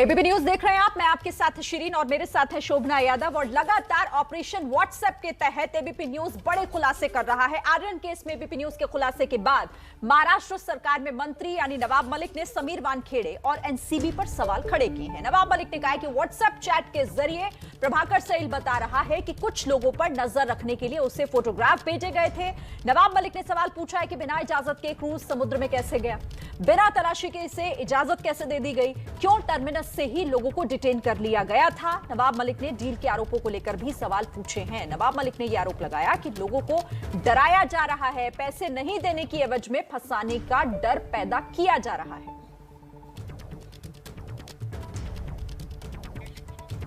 ABP news देख रहे हैं आप। मैं आपके साथ शिरीन और मेरे साथ है शोभना यादव। और लगातार ऑपरेशन व्हाट्सएप के तहत एबीपी न्यूज बड़े खुलासे कर रहा है। आर्यन केस में एबीपी न्यूज के खुलासे के बाद महाराष्ट्र सरकार में मंत्री यानी नवाब मलिक ने समीर वानखेड़े और एनसीबी पर सवाल खड़े किए हैं। नवाब मलिक ने कहा कि व्हाट्सएप चैट के जरिए प्रभाकर सैल बता रहा है कि कुछ लोगों पर नजर रखने के लिए उसे फोटोग्राफ भेजे गए थे। नवाब मलिक ने सवाल पूछा है कि बिना इजाजत के क्रूज समुद्र में कैसे गया, बिना तलाशी के इसे इजाजत कैसे दे दी गई, क्यों टर्मिनस से ही लोगों को डिटेन कर लिया गया था। नवाब मलिक ने डील के आरोपों को लेकर भी सवाल पूछे हैं। नवाब मलिक ने यह आरोप लगाया कि लोगों को डराया जा रहा है, पैसे नहीं देने की एवज में फंसाने का डर पैदा किया जा रहा है।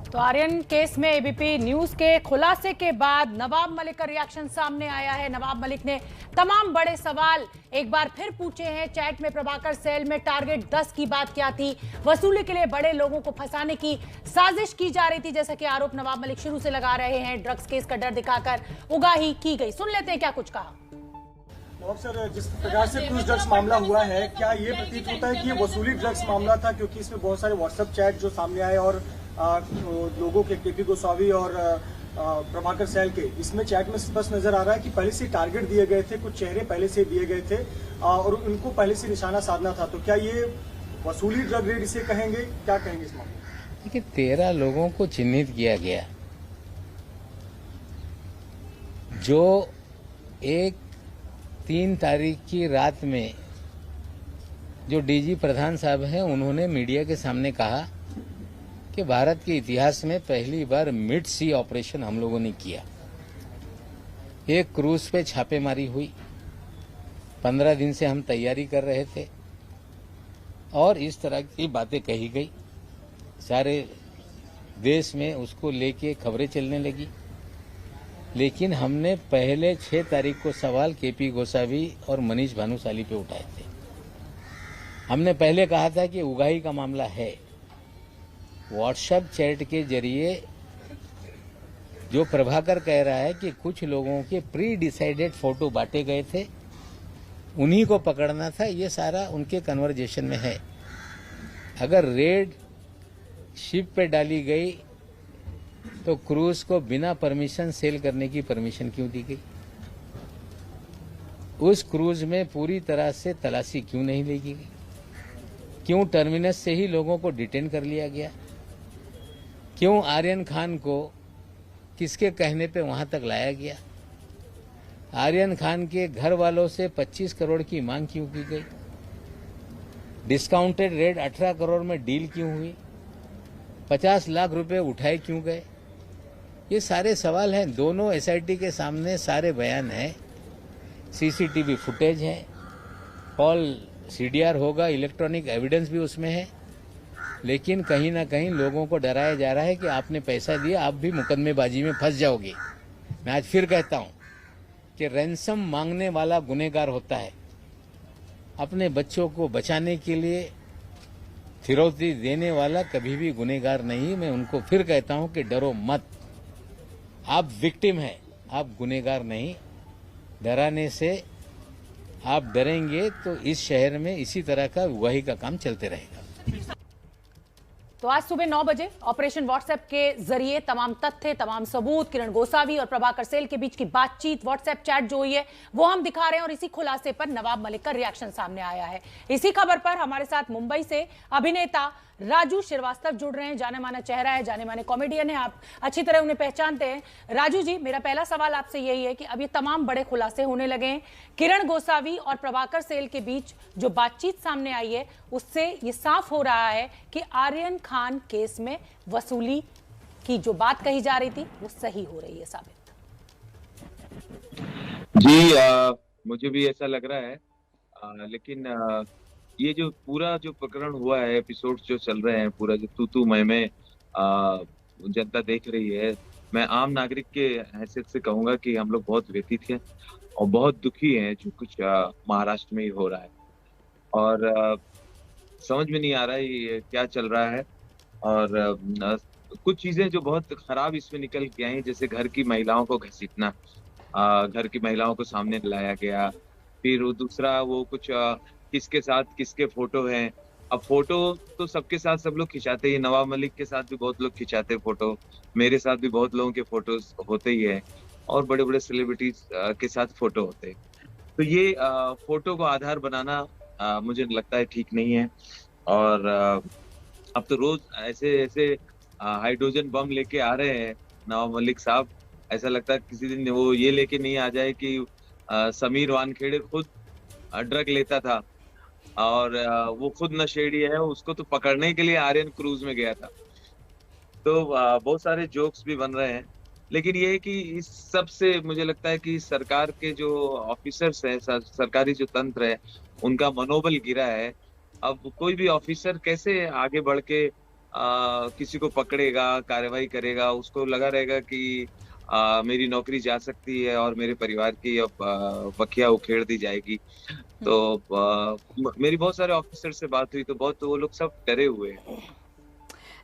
तो आर्यन केस में एबीपी न्यूज के खुलासे के बाद नवाब मलिक का रिएक्शन सामने आया है। नवाब मलिक ने तमाम बड़े सवाल एक बार फिर पूछे हैं। चैट में प्रभाकर सैल में टारगेट 10 की बात क्या थी, वसूली के लिए बड़े लोगों को फंसाने की साजिश की जा रही थी, जैसा कि आरोप नवाब मलिक शुरू से लगा रहे हैं। ड्रग्स केस का डर दिखाकर उगाही की गई। सुन लेते हैं क्या कुछ कहा। सर, जिस प्रकार से क्रूज ड्रग्स मामला हुआ है, क्या ये प्रतीत होता है कि ये वसूली ड्रग्स मामला था? क्योंकि इसमें बहुत सारे व्हाट्सएप चैट जो सामने आए और लोगों के केपी गोसावी और प्रभाकर सैल के, इसमें चैट में स्पष्ट नजर आ रहा है कि पहले से टारगेट दिए गए थे, कुछ चेहरे पहले से दिए गए थे और उनको पहले से निशाना साधना था। तो क्या ये वसूली ड्रग रेड इसे कहेंगे? क्या कहेंगे इस मामले में? देखिए, 13 लोगों को चिन्हित किया गया जो 3 तारीख की रात में जो डीजी प्रधान साहब हैं, उन्होंने मीडिया के सामने कहा कि भारत के इतिहास में पहली बार मिड सी ऑपरेशन हम लोगों ने किया। एक क्रूज पे छापेमारी हुई, 15 दिन से हम तैयारी कर रहे थे और इस तरह की बातें कही गई। सारे देश में उसको लेके खबरें चलने लगी। लेकिन हमने पहले 6 तारीख को सवाल केपी गोसावी और मनीष भानुशाली पे उठाए थे। हमने पहले कहा था कि उगाही का मामला है। व्हाट्सएप चैट के जरिए जो प्रभाकर कह रहा है कि कुछ लोगों के प्री डिसाइडेड फोटो बांटे गए थे, उन्हीं को पकड़ना था, ये सारा उनके कन्वर्जेशन में है। अगर रेड शिप पे डाली गई तो क्रूज को बिना परमिशन सेल करने की परमिशन क्यों दी गई? उस क्रूज में पूरी तरह से तलाशी क्यों नहीं ली गई? क्यों टर्मिनस से ही लोगों को डिटेन कर लिया गया? क्यों आर्यन खान को किसके कहने पे वहां तक लाया गया? आर्यन खान के घर वालों से 25 करोड़ की मांग क्यों की गई? डिस्काउंटेड रेट 18 करोड़ में डील क्यों हुई? 50 लाख रुपए उठाए क्यों गए? ये सारे सवाल हैं। दोनों एसआईटी के सामने सारे बयान हैं, सीसीटीवी फुटेज है, कॉल सीडीआर होगा, इलेक्ट्रॉनिक एविडेंस भी उसमें है। लेकिन कहीं ना कहीं लोगों को डराया जा रहा है कि आपने पैसा दिया, आप भी मुकदमेबाजी में फंस जाओगे। मैं आज फिर कहता हूं कि रैंसम मांगने वाला गुनहगार होता है। अपने बच्चों को बचाने के लिए फिरौती देने वाला कभी भी गुनहगार नहीं। मैं उनको फिर कहता हूं कि डरो मत, आप विक्टिम हैं, आप गुनहगार नहीं। डराने से आप डरेंगे तो इस शहर में इसी तरह का उगाही का काम चलते रहेगा। तो आज सुबह 9 बजे ऑपरेशन व्हाट्सएप के जरिए तमाम तथ्य, तमाम सबूत, किरण गोसावी और प्रभाकर सैल के बीच की बातचीत, व्हाट्सएप चैट जो हुई है वो हम दिखा रहे हैं। और इसी खुलासे पर नवाब मलिक का रिएक्शन सामने आया है। इसी खबर पर हमारे साथ मुंबई से अभिनेता राजू श्रीवास्तव जुड़ रहे हैं। जाने माना चेहरा है, जाने माने कॉमेडियन है, आप अच्छी तरह उन्हें पहचानते हैं। राजू जी, मेरा पहला सवाल आपसे यही है कि अब ये तमाम बड़े खुलासे होने लगे हैं। किरण गोसावी और प्रभाकर सैल के बीच जो बातचीत सामने आई है उससे ये साफ हो रहा है कि आर्यन खान केस में वसूली की जो बात कही जा रही थी वो सही हो रही है साबित। जी, मुझे भी ऐसा लग रहा है। लेकिन ये जो पूरा जो प्रकरण हुआ है, एपिसोड्स जो चल रहे हैं, पूरा जो तू मैं जनता देख रही है, मैं आम नागरिक के हैसियत से कहूंगा कि हम लोग बहुत व्यथित हैं और बहुत दुखी हैं जो कुछ महाराष्ट्र में ही हो रहा है। और समझ में नहीं आ रहा है ये क्या चल रहा है। और कुछ चीजें जो बहुत खराब इसमें निकल के आई, जैसे घर की महिलाओं को घसीटना, घर की महिलाओं को सामने लाया गया। फिर दूसरा वो कुछ किसके साथ किसके फोटो हैं, अब फोटो तो सबके साथ सब लोग खिंचाते ही, नवाब मलिक के साथ भी बहुत लोग खिंचाते फोटो, मेरे साथ भी बहुत लोगों के फोटोज होते ही है, और बड़े बड़े सेलिब्रिटीज के साथ फोटो होते हैं। तो ये फोटो को आधार बनाना मुझे लगता है ठीक नहीं है। और अब तो रोज ऐसे ऐसे हाइड्रोजन बम लेके आ रहे हैं नवाब मलिक साहब। ऐसा लगता है किसी दिन वो ये लेके नहीं आ जाए कि समीर वानखेड़े खुद ड्रग लेता था, और वो खुद नशेड़ी है, उसको तो पकड़ने के लिए आर्यन क्रूज में गया था। तो बहुत सारे जोक्स भी बन रहे हैं, लेकिन ये है कि इस सब से मुझे लगता है कि सरकार के जो ऑफिसर्स हैं, सरकारी जो तंत्र है, उनका मनोबल गिरा है। अब कोई भी ऑफिसर कैसे आगे बढ़ के किसी को पकड़ेगा, कार्रवाई करेगा? उसको लगा रहेगा कि मेरी नौकरी जा सकती है और मेरे परिवार की अब बखिया उखेड़ दी जाएगी। तो मेरी बहुत सारे ऑफिसर से बात हुई तो बहुत वो लोग सब डरे हुए हैं।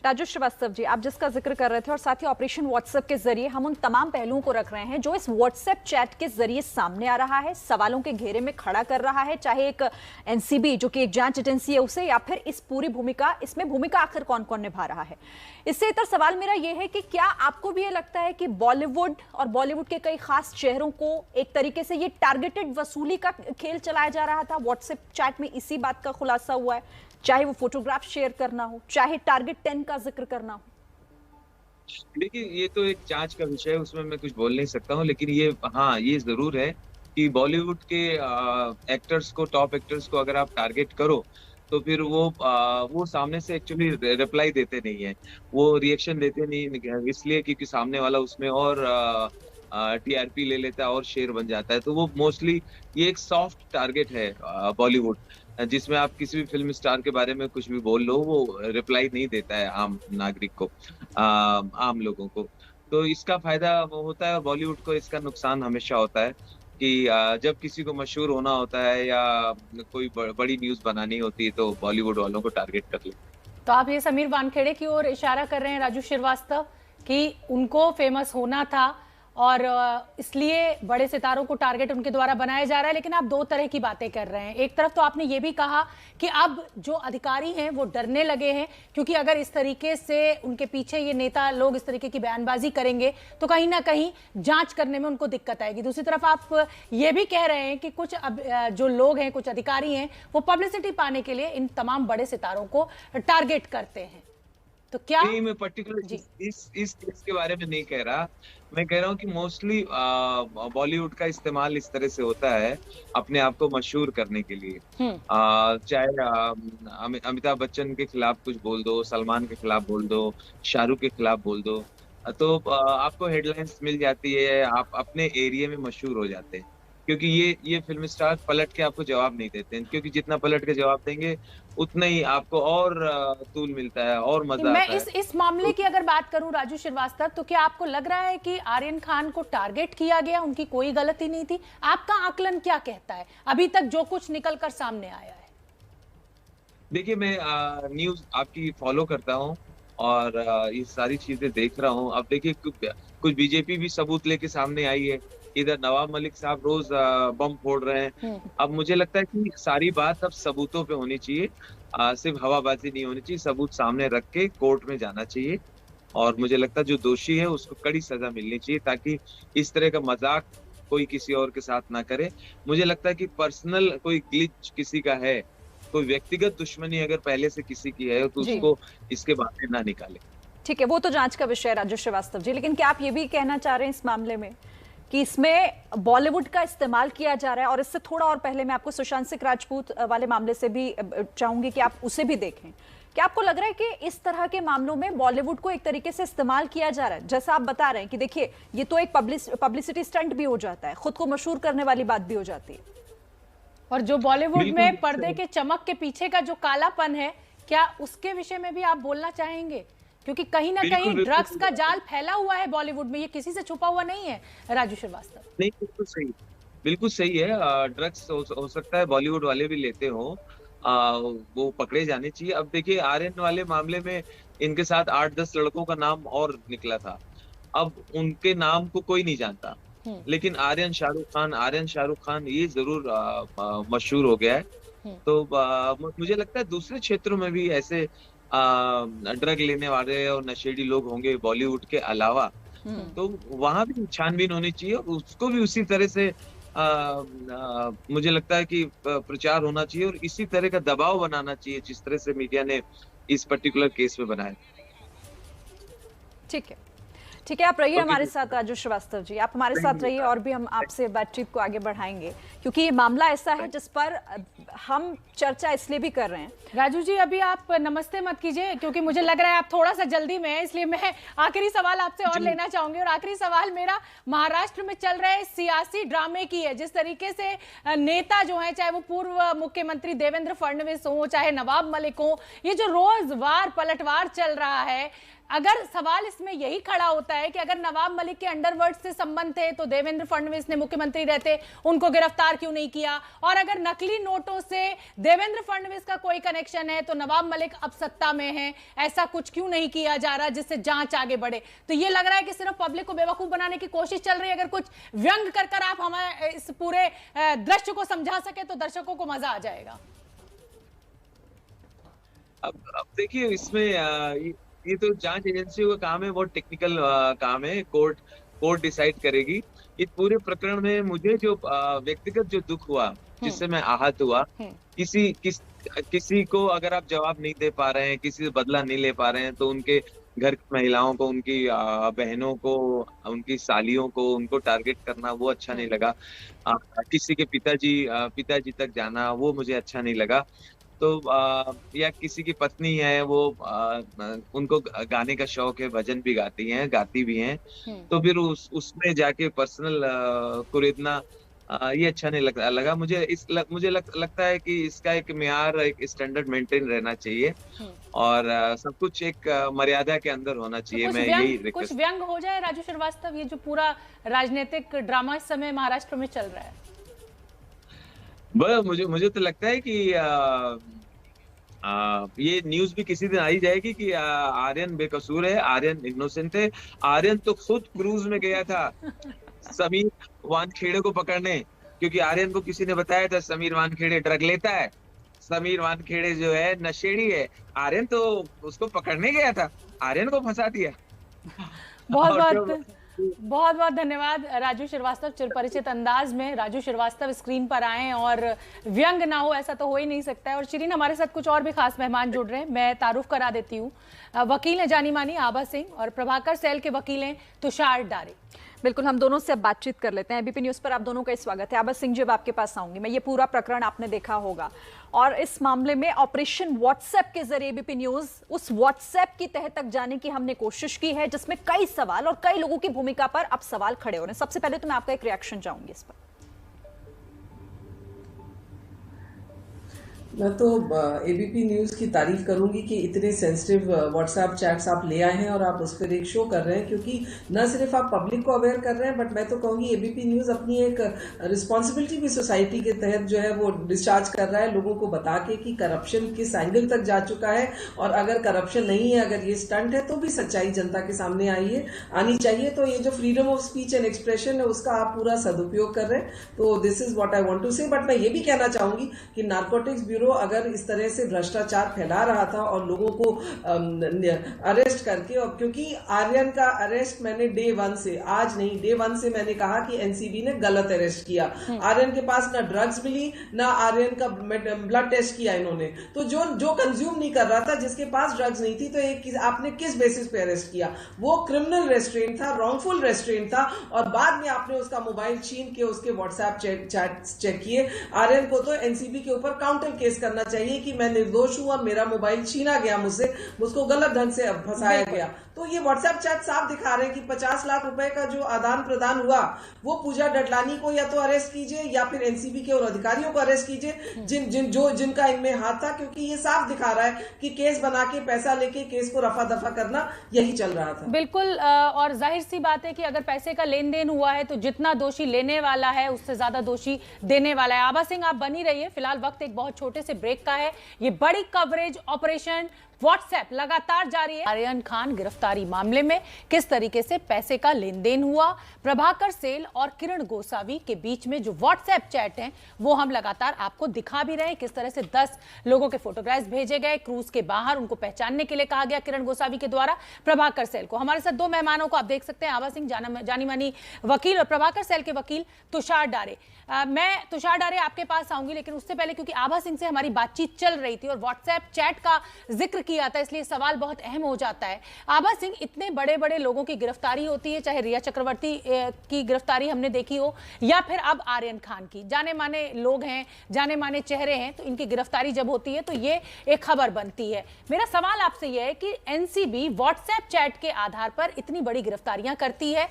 राजू श्रीवास्तव जी, आप जिसका जिक्र कर रहे थे और साथ ही ऑपरेशन व्हाट्सएप के जरिए हम उन तमाम पहलुओं को रख रहे हैं जो इस व्हाट्सएप चैट के जरिए सामने आ रहा है, सवालों के घेरे में खड़ा कर रहा है, चाहे एक एनसीबी जो कि एक जांच एजेंसी है उसे, या फिर इस पूरी भूमिका, इसमें भूमिका आखिर कौन कौन निभा रहा है। इससे इतर सवाल मेरा यह है कि क्या आपको भी ये लगता है कि बॉलीवुड और बॉलीवुड के कई खास चेहरों को एक तरीके से ये टारगेटेड वसूली का खेल चलाया जा रहा था? व्हाट्सएप चैट में इसी बात का खुलासा हुआ है, चाहे वो फोटोग्राफ शेयर करना हो, चाहे टारगेट 10 का जिक्र करना हो। देखिए, ये तो एक जांच का विषय है, उसमें मैं कुछ बोल नहीं सकता हूँ, लेकिन ये हाँ, ये जरूर है कि बॉलीवुड के एक्टर्स को, टॉप एक्टर्स को अगर आप टारगेट करो तो फिर वो सामने से एक्चुअली रिप्लाई देते नहीं है, वो रिएक्शन देते नहीं, इसलिए क्योंकि सामने वाला उसमें और टीआरपी ले लेता है और शेयर बन जाता है। तो वो मोस्टली ये एक सॉफ्ट टारगेट है बॉलीवुड, जिसमें आप किसी भी फिल्म स्टार के बारे में कुछ भी बोल लो, वो रिप्लाई नहीं देता है आम नागरिक को, आम लोगों को। तो इसका फायदा वो होता है और बॉलीवुड को इसका नुकसान हमेशा होता है कि जब किसी को मशहूर होना होता है या कोई बड़ी न्यूज बनानी होती है तो बॉलीवुड वालों को टारगेट कर ले। तो आप ये समीर वानखेड़े की ओर इशारा कर रहे हैं राजू श्रीवास्तव कि उनको फेमस होना था और इसलिए बड़े सितारों को टारगेट उनके द्वारा बनाया जा रहा है। लेकिन आप दो तरह की बातें कर रहे हैं। एक तरफ तो आपने ये भी कहा कि अब जो अधिकारी हैं वो डरने लगे हैं, क्योंकि अगर इस तरीके से उनके पीछे ये नेता लोग इस तरीके की बयानबाजी करेंगे तो कहीं ना कहीं जांच करने में उनको दिक्कत आएगी। दूसरी तरफ आप ये भी कह रहे हैं कि कुछ जो लोग हैं, कुछ अधिकारी हैं, वो पब्लिसिटी पाने के लिए इन तमाम बड़े सितारों को टारगेट करते हैं। तो क्या नहीं, मैं पर्टिकुलर इस केस के बारे में नहीं कह रहा। मैं कह रहा हूँ कि मोस्टली बॉलीवुड का इस्तेमाल इस तरह से होता है अपने आप को मशहूर करने के लिए। चाहे अमिताभ बच्चन के खिलाफ कुछ बोल दो, सलमान के खिलाफ बोल दो, शाहरुख के खिलाफ बोल दो, तो आपको हेडलाइंस मिल जाती है, आप अपने एरिया में मशहूर हो जाते हैं। क्योंकि ये फिल्म स्टार पलट के आपको जवाब नहीं देते हैं, क्योंकि जितना पलट के जवाब देंगे उतना ही आपको और तूल मिलता है और मजा आता है। मैं इस मामले की अगर बात करूं राजू श्रीवास्तव, तो क्या आपको लग रहा है कि आर्यन खान को टारगेट किया गया, उनकी कोई गलती नहीं थी? आपका आकलन क्या कहता है अभी तक जो कुछ निकलकर सामने आया है? देखिए, मैं न्यूज आपकी फॉलो करता हूँ और ये सारी चीजें देख रहा हूँ। अब देखिए, कुछ बीजेपी भी सबूत लेके सामने आई है, इधर नवाब मलिक साहब रोज बम फोड़ रहे हैं। अब मुझे लगता है कि सारी बात अब सबूतों पे होनी चाहिए, सिर्फ हवाबाजी नहीं होनी चाहिए, सबूत सामने रख के कोर्ट में जाना चाहिए। और मुझे लगता है जो दोषी है उसको कड़ी सजा मिलनी चाहिए, ताकि इस तरह का मजाक कोई किसी और के साथ ना करे। मुझे लगता है कि पर्सनल कोई ग्लिच किसी का है, कोई व्यक्तिगत दुश्मनी अगर पहले से किसी की है तो उसको इसके बारे में ना निकाले। ठीक है, वो तो जांच का विषय है राजू श्रीवास्तव जी, लेकिन क्या आप ये भी कहना चाह रहे हैं इस मामले में कि इसमें बॉलीवुड का इस्तेमाल किया जा रहा है? और इससे थोड़ा और पहले मैं आपको सुशांत सिंह राजपूत वाले मामले से भी चाहूंगी कि आप उसे भी देखें। क्या आपको लग रहा है कि इस तरह के मामलों में बॉलीवुड को एक तरीके से इस्तेमाल किया जा रहा है? जैसा आप बता रहे हैं कि देखिए, ये तो एक पब्लिसिटी स्टंट भी हो जाता है, खुद को मशहूर करने वाली बात भी हो जाती है। और जो बॉलीवुड में पर्दे के चमक के पीछे का जो कालापन है, क्या उसके विषय में भी आप बोलना चाहेंगे? क्योंकि कहीं ना कहीं ड्रग्स का जाल फैला हुआ है बॉलीवुड में, ये किसी से छुपा हुआ नहीं है राजू श्रीवास्तव। नहीं, बिल्कुल सही है। ड्रग्स हो सकता है बॉलीवुड वाले भी लेते हो, वो पकड़े जाने चाहिए। अब देखिए, आर्यन वाले मामले में इनके साथ 8-10 लड़कों का नाम और निकला था, अब उनके नाम को कोई नहीं जानता, लेकिन आर्यन शाहरुख खान ये जरूर मशहूर हो गया है। तो मुझे लगता है दूसरे क्षेत्रों में भी ऐसे ड्रग लेने वाले और नशेड़ी लोग होंगे बॉलीवुड के अलावा, तो वहां भी छानबीन होनी चाहिए और उसको भी उसी तरह से मुझे लगता है कि प्रचार होना चाहिए और इसी तरह का दबाव बनाना चाहिए जिस तरह से मीडिया ने इस पर्टिकुलर केस में बनाया। ठीक है, ठीक है, आप रहिए हमारे साथ राजू श्रीवास्तव जी, आप हमारे साथ रहिए और भी हम आपसे बातचीत को आगे बढ़ाएंगे क्योंकि ये मामला ऐसा है जिस पर हम चर्चा इसलिए भी कर रहे हैं। राजू जी अभी आप नमस्ते मत कीजिए क्योंकि मुझे लग रहा है आप थोड़ा सा जल्दी में है, इसलिए मैं आखिरी सवाल आपसे और लेना चाहूंगी। और आखिरी सवाल मेरा महाराष्ट्र में चल रहे सियासी ड्रामे की है। जिस तरीके से नेता जो है, चाहे वो पूर्व मुख्यमंत्री देवेंद्र फडणवीस हो, चाहे नवाब मलिक हो, ये जो रोज वार पलटवार चल रहा है, अगर सवाल इसमें यही खड़ा होता है कि अगर नवाब मलिक के अंडरवर्ल्ड से संबंध थे तो देवेंद्र फडणवीस ने मुख्यमंत्री रहते उनको गिरफ्तार क्यों नहीं किया, और अगर नकली नोटों से देवेंद्र फडणवीस का कोई कनेक्शन है तो नवाब मलिक अब सत्ता में है, ऐसा कुछ क्यों नहीं किया जा रहा जिससे जांच आगे बढ़े। तो ये लग रहा है कि सिर्फ पब्लिक को बेवकूफ बनाने की कोशिश चल रही है। अगर कुछ व्यंग कर आप हमें इस पूरे दृश्य को समझा सके तो दर्शकों को मजा आ जाएगा। अब देखिए इसमें ये तो जांच एजेंसियों का काम है, बहुत टेक्निकल काम है, कोर्ट डिसाइड करेगी। इस पूरे प्रकरण में मुझे जो व्यक्तिगत जो दुख हुआ, जिससे मैं आहत हुआ, किसी को अगर आप जवाब नहीं दे पा रहे हैं, किसी से बदला नहीं ले पा रहे हैं, तो उनके घर की महिलाओं को, उनकी बहनों को, उनकी सालियों को, उनको टारगेट करना वो अच्छा नहीं लगा। किसी के पिताजी तक जाना वो मुझे अच्छा नहीं लगा। तो या किसी की पत्नी है वो उनको गाने का शौक है, भजन भी गाती भी हैं, तो फिर उसमें जाके पर्सनल कुरेदना ये अच्छा नहीं लगा मुझे। मुझे लगता है कि इसका एक म्यार, एक स्टैंडर्ड मेंटेन रहना चाहिए और सब कुछ एक मर्यादा के अंदर होना चाहिए। तो मैं यही कुछ व्यंग हो जाए राजू श्रीवास्तव, ये जो पूरा राजनीतिक ड्रामा इस समय महाराष्ट्र में चल रहा है। मुझे तो लगता है कि ये न्यूज भी किसी दिन आ ही जाएगी कि आर्यन बेकसूर है, आर्यन इनोसेंट है। आर्यन तो खुद क्रूज में गया था समीर वानखेड़े को पकड़ने, क्योंकि आर्यन को किसी ने बताया था समीर वानखेड़े ड्रग लेता है, समीर वानखेड़े जो है नशेड़ी है। आर्यन तो उसको पकड़ने गया था, आर्यन को फंसा दिया। बहुत बहुत धन्यवाद राजू श्रीवास्तव। चिरपरिचित अंदाज में राजू श्रीवास्तव स्क्रीन पर आए और व्यंग ना हो ऐसा तो हो ही नहीं सकता है। और शिरीन, हमारे साथ कुछ और भी खास मेहमान जुड़ रहे हैं, मैं तारुफ करा देती हूँ। वकील हैं जानी मानी आभा सिंह और प्रभाकर सेल के वकील हैं तुषार डारे। बिल्कुल, हम दोनों से अब बातचीत कर लेते हैं। एबीपी न्यूज़ पर आप दोनों का स्वागत है। आभा सिंह जी, अब आपके पास आऊंगी मैं। ये पूरा प्रकरण आपने देखा होगा और इस मामले में ऑपरेशन व्हाट्सएप के जरिए एबीपी न्यूज़ उस व्हाट्सएप की तह तक जाने की हमने कोशिश की है, जिसमें कई सवाल और कई लोगों की भूमिका पर अब सवाल खड़े हो रहे हैं। सबसे पहले तो मैं आपका एक रिएक्शन चाहूंगी इस पर। मैं तो एबीपी न्यूज़ की तारीफ करूंगी कि इतने सेंसिटिव व्हाट्सएप चैट्स आप ले आए हैं और आप उस पर एक शो कर रहे हैं, क्योंकि न सिर्फ आप पब्लिक को अवेयर कर रहे हैं, बट मैं तो कहूँगी एबीपी न्यूज़ अपनी एक रिस्पॉन्सिबिलिटी भी सोसाइटी के तहत जो है वो डिस्चार्ज कर रहा है, लोगों को बता के कि करप्शन किस एंगल तक जा चुका है। और अगर करप्शन नहीं है, अगर ये स्टंट है, तो भी सच्चाई जनता के सामने आनी चाहिए। तो ये जो freedom of speech and expression है उसका आप पूरा सदुपयोग कर रहे हैं। तो this is what I want to say. But मैं ये भी कहना चाहूंगी कि नारकोटिक्स ब्यूरो अगर इस तरह से भ्रष्टाचार फैला रहा था और लोगों को अरेस्ट करके, और क्योंकि आर्यन का अरेस्ट मैंने डे 1 से, आज नहीं, डे 1 से मैंने कहा कि एनसीबी ने गलत अरेस्ट किया। आर्यन के पास ना ड्रग्स मिली, ना आर्यन का ब्लड टेस्ट किया इन्होंने। तो जो कंज्यूम नहीं कर रहा था, जिसके पास ड्रग्स नहीं थी, तो आपने किस बेसिस पे अरेस्ट किया? वो क्रिमिनल रेस्ट्रेंट था, रॉन्गफुल रेस्ट्रेंट था। और बाद में आपने उसका मोबाइल छीन के उसके व्हाट्सएप चेक किए। आर्यन को तो एनसीबी के ऊपर काउंटर केस करना चाहिए कि मैं निर्दोष हूं और मेरा मोबाइल छीना गया मुझसे, मुझको गलत ढंग से फंसाया गया। तो ये व्हाट्सएप चैट साफ दिखा रहे हैं कि 50 लाख रुपए का जो आदान प्रदान हुआ, वो पूजा डडलानी को या तो अरेस्ट कीजिए या फिर एनसीबी के और अधिकारियों को अरेस्ट कीजिए जिनका इनमें हाथ था, क्योंकि ये साफ दिखा रहा है कि केस बना के पैसा लेके केस को रफा दफा करना यही चल रहा था। बिल्कुल, और जाहिर सी बात है कि अगर पैसे का लेन देन हुआ है तो जितना दोषी लेने वाला है उससे ज्यादा दोषी देने वाला है। आभा सिंह, आप बनी रहिए, फिलहाल वक्त एक बहुत छोटे से ब्रेक का है। ये बड़ी कवरेज ऑपरेशन व्हाट्सएप लगातार जारी है। आर्यन खान गिरफ्तारी मामले में किस तरीके से पैसे का लेन देन हुआ, प्रभाकर सेल और किरण गोसावी के बीच में जो व्हाट्सएप चैट हैं वो हम लगातार आपको दिखा भी रहे हैं। किस तरह से 10 लोगों के फोटोग्राफ्स भेजे गए क्रूज के बाहर, उनको पहचानने के लिए कहा गया किरण गोसावी के द्वारा, प्रभाकर सेल को। हमारे साथ 2 मेहमानों को आप देख सकते हैं, आभा सिंह जानी मानी वकील और प्रभाकर सेल के वकील तुषार डारे। मैं तुषार डारे आपके पास आऊंगी, लेकिन उससे पहले क्योंकि आभा सिंह से हमारी बातचीत चल रही थी और व्हाट्सएप चैट का जिक्र किया था, इसलिए सवाल बहुत अहम हो जाता है। आभा सिंह, इतने बड़े बड़े लोगों की गिरफ्तारी होती है, चाहे रिया चक्रवर्ती की गिरफ्तारी हमने देखी हो या फिर अब आर्यन खान की, जाने माने लोग हैं, जाने माने चेहरे हैं, तो इनकी गिरफ्तारी जब होती है तो ये एक खबर बनती है। मेरा सवाल आपसे यह है कि एनसीबी व्हाट्सएप चैट के आधार पर इतनी बड़ी गिरफ्तारियां करती है,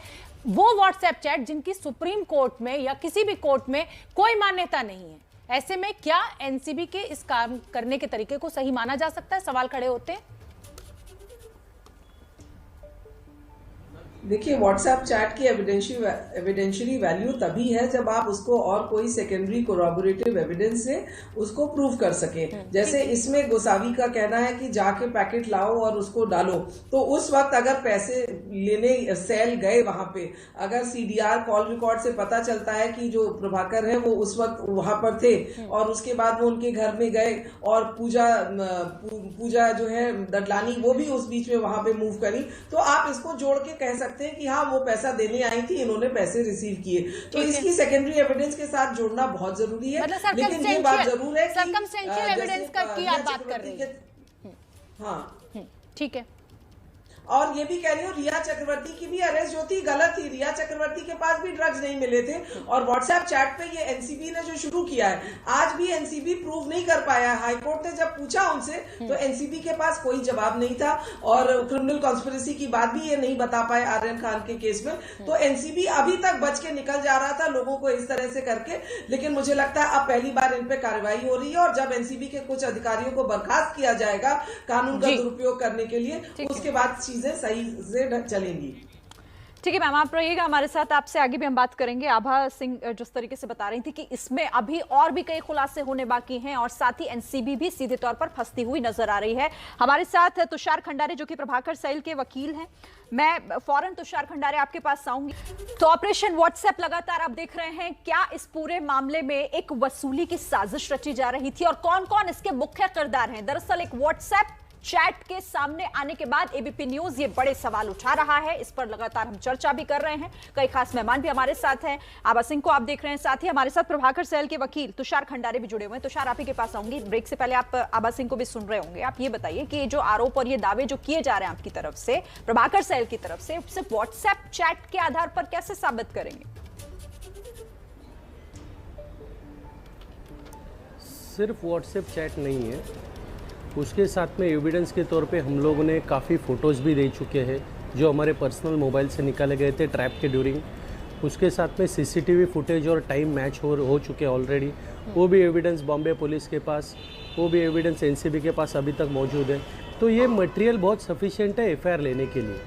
वो व्हाट्सएप चैट जिनकी सुप्रीम कोर्ट में या किसी भी कोर्ट में कोई मान्यता नहीं है, ऐसे में क्या एनसीबी के इस काम करने के तरीके को सही माना जा सकता है? सवाल खड़े होते हैं। देखिए, व्हाट्सएप चैट की एविडेंशियरी वैल्यू तभी है जब आप उसको और कोई सेकेंडरी कोरॉबोरेटिव एविडेंस से उसको प्रूव कर सकें। जैसे इसमें गोसावी का कहना है कि जाके पैकेट लाओ और उसको डालो, तो उस वक्त अगर पैसे लेने सेल गए वहां पे, अगर सीडीआर कॉल रिकॉर्ड से पता चलता है कि जो प्रभाकर है वो उस वक्त वहां पर थे और उसके बाद वो उनके घर में गए और पूजा जो है दडलानी वो भी उस बीच में वहां पे मूव करी, तो आप इसको जोड़ के कह सकते हैं कि हाँ वो पैसा देने आई थी, इन्होंने पैसे रिसीव किए। तो इसकी सेकेंडरी एविडेंस के साथ जोड़ना बहुत जरूरी है। लेकिन ये बात जरूर है कि सर्कमस्टेंशियल एविडेंस की आप बात कर रही हैं। हाँ, ठीक है। और ये भी कह रही हूँ, रिया चक्रवर्ती की भी अरेस्ट जो थी गलत थी। रिया चक्रवर्ती के पास भी ड्रग्स नहीं मिले थे और व्हाट्सएप चैट पे ये एनसीबी ने जो शुरू किया है, आज भी एनसीबी प्रूव नहीं कर पाया। हाईकोर्ट ने जब पूछा उनसे तो एनसीबी के पास कोई जवाब नहीं था और क्रिमिनल कॉन्स्पिरेसी की बात भी ये नहीं बता पाए आर्यन खान के केस में। तो एनसीबी अभी तक बच के निकल जा रहा था लोगों को इस तरह से करके, लेकिन मुझे लगता है अब पहली बार इन पे कार्रवाई हो रही है और जब एनसीबी के कुछ अधिकारियों को बर्खास्त किया जाएगा कानून का दुरुपयोग करने के लिए, उसके बाद सही से चलेंगी। ठीक है मैम, आप रहिएगा हमारे साथ, आपसे आगे भी हम बात करेंगे। आभा सिंह जिस तरीके से बता रही थी कि इसमें अभी और भी कई खुलासे होने बाकी हैं और साथ ही एनसीबी भी सीधे तौर पर फंसती हुई नजर आ रही है। हमारे साथ तुषार खंडारे जो कि प्रभाकर सेल के वकील हैं। मैं फौरन तुषार खंडारे आपके पास आऊंगी। तो ऑपरेशन व्हाट्सएप लगातार आप देख रहे हैं, क्या इस पूरे मामले में एक वसूली की साजिश रची जा रही थी और कौन कौन इसके मुख्य किरदार हैं? दरअसल एक व्हाट्सएप चैट के सामने आने के बाद एबीपी न्यूज ये बड़े सवाल उठा रहा है, इस पर लगातार हम चर्चा भी कर रहे हैं। कई खास मेहमान भी हमारे साथ हैं। आभा सिंह को आप देख रहे हैं, साथ ही हमारे साथ प्रभाकर सेल के वकील तुषार खंडारे भी जुड़े हुए हैं। तुषार, आप ही के पास आऊंगी। ब्रेक से पहले आप आभा सिंह को भी सुन रहे होंगे। आप ये बताइए कि जो आरोप और ये दावे जो किए जा रहे हैं आपकी तरफ से, प्रभाकर सेल की तरफ से, सिर्फ व्हाट्सएप चैट के आधार पर कैसे साबित करेंगे? सिर्फ व्हाट्सएप चैट नहीं है, उसके साथ में एविडेंस के तौर पे हम लोगों ने काफ़ी फ़ोटोज़ भी दे चुके हैं जो हमारे पर्सनल मोबाइल से निकाले गए थे ट्रैप के ड्यूरिंग। उसके साथ में सीसीटीवी फुटेज और टाइम मैच हो चुके हैं ऑलरेडी। वो भी एविडेंस बॉम्बे पुलिस के पास, वो भी एविडेंस एनसीबी के पास अभी तक मौजूद है। तो ये मटेरियल बहुत सफिशिएंट है एफआईआर लेने के लिए।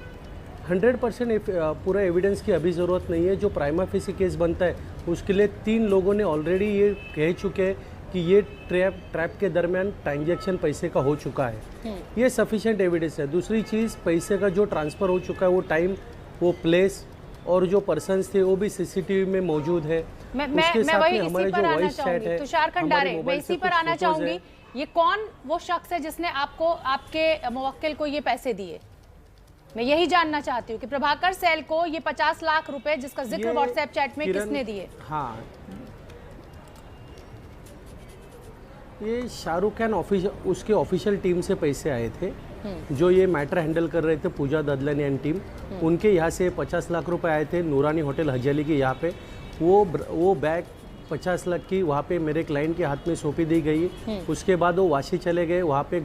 100% पूरा एविडेंस की अभी ज़रूरत नहीं है। जो प्राइमा फेसी केस बनता है उसके लिए 3 लोगों ने ऑलरेडी ये कह चुके हैं कि ये ट्रैप के दरमियान ट्रांजैक्शन पैसे का हो चुका है। ये सफिशिएंट एविडेंस है। दूसरी चीज़, पैसे का जो ट्रांसफ़र हो चुका है वो टाइम, वो प्लेस और जो पर्सन्स थे वो भी सीसीटीवी में मौजूद है। उसके साथ में हमारे जो वॉइस चैट है, तुषार खंडारे, मैं इसी पर आना चाहूंगी। ये कौन वो शख्स है जिसने आपको, आपके मुवक्किल को ये पैसे दिए? मैं यही जानना चाहती हूँ कि प्रभाकर सेल को ये 50 लाख रुपए जिसका जिक्र व्हाट्सएप चैट में किसने दिए? हाँ, ये शाहरुख खान उसके ऑफिशियल टीम से पैसे आए थे जो ये मैटर हैंडल कर रहे थे, पूजा ददलानी एंड टीम। उनके यहाँ से 50 लाख रुपए आए थे नूरानी होटल हजाली के यहाँ पे। वो बैग 50 लाख की वहाँ पे मेरे क्लाइंट के हाथ में सौंपी दी गई। उसके बाद वो वाशी चले गए। वहाँ पे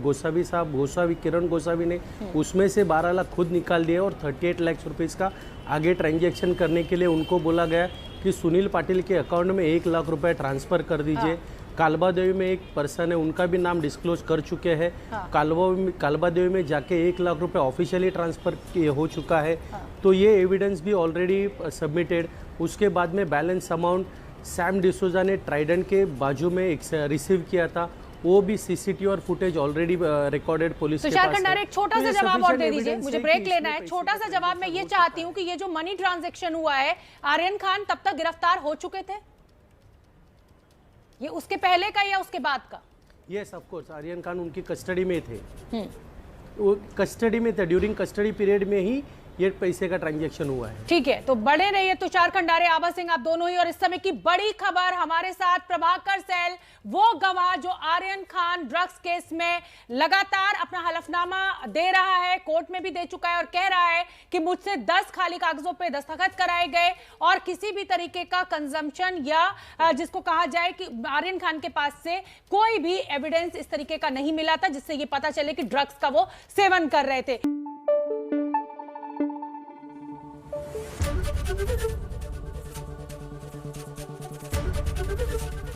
किरण गोसावी ने उसमें से 12 लाख खुद निकाल दिए और 38 लाख रुपीज़ का आगे ट्रांजेक्शन करने के लिए उनको बोला गया कि सुनील पाटिल के अकाउंट में 1 लाख रुपए ट्रांसफ़र कर दीजिए। कालबा देवी में एक पर्सन है, उनका भी नाम डिस्क्लोज कर चुके हैं। कालबा देवी में जाके 1 लाख रुपए ऑफिशियली ट्रांसफ़र हो चुका है। तो ये एविडेंस भी ऑलरेडी सबमिटेड। उसके बाद में बैलेंस अमाउंट सैम डिसोजा ने ट्राइडेंट के बाजू में रिसीव किया था, वो भी सीसीटीवी और फुटेज ऑलरेडी रिकॉर्डेड पुलिस के तुषार पास खंडारे, है। एक छोटा तो सा ये जवाब और दे sufficient दीजिए, evidence मुझे है ब्रेक कि लेना है। इसमें छोटा सा पैसे जवाब मैं ये चाहती हूँ कि ये जो मनी ट्रांजैक्शन हुआ है, आर्यन खान तब तक गिरफ्तार हो चुके थे? ये उसके पहले का या उसके बाद का? Yes of course, Aryan Khan उनकी कस्टडी में थे, वो कस्टडी में थे, ड्यूरिंग कस्टडी पीरियड में ही ये पैसे का ट्रांजैक्शन हुआ है। ठीक है, तो बड़े रहिए तुषार खंडारे, आभा सिंह, आप दोनों ही। और इस समय की बड़ी खबर हमारे साथ प्रभाकर सैल, वो गवाह जो आर्यन खान ड्रग्स केस में लगातार अपना हलफनामा दे रहा है, कोर्ट में भी दे चुका है और कह रहा है कि मुझसे 10 खाली कागजों पे दस्तखत कराए गए और किसी भी तरीके का कंजम्पशन या जिसको कहा जाए कि आर्यन खान के पास से कोई भी एविडेंस इस तरीके का नहीं मिला था जिससे ये पता चले कि ड्रग्स का वो सेवन कर रहे थे।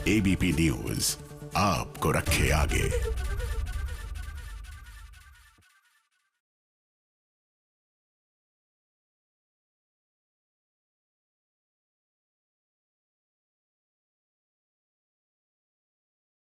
एबीपी न्यूज आपको रखे आगे।